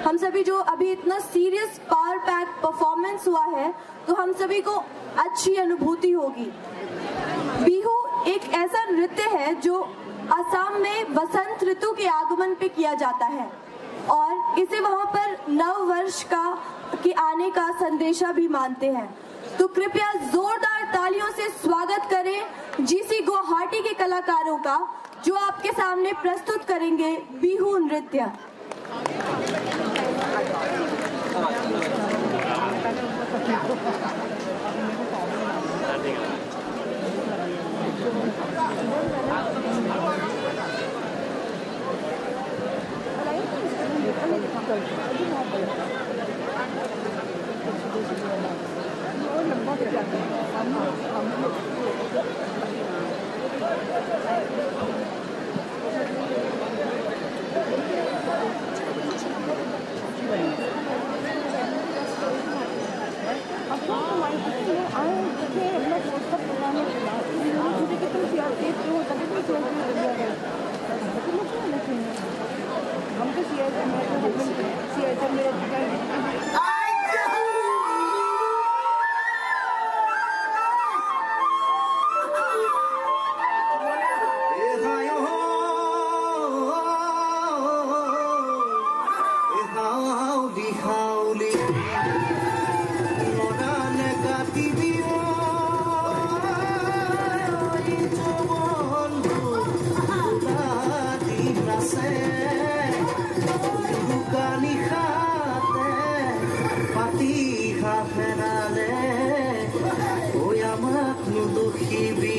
हम सभी जो अभी इतना सीरियस पावर पैक परफॉर्मेंस हुआ है, तो हम सभी को अच्छी अनुभूति होगी। बिहू एक ऐसा नृत्य है जो असम में वसंत ऋतु के आगमन पे किया जाता है और इसे वहाँ पर नव वर्ष के आने का संदेशा भी मानते हैं। तो कृपया जोरदार तालियों से स्वागत करें जीसी गुवाहाटी के कलाकारों का, जो आपके सामने प्रस्तुत करेंगे बिहू नृत्य। He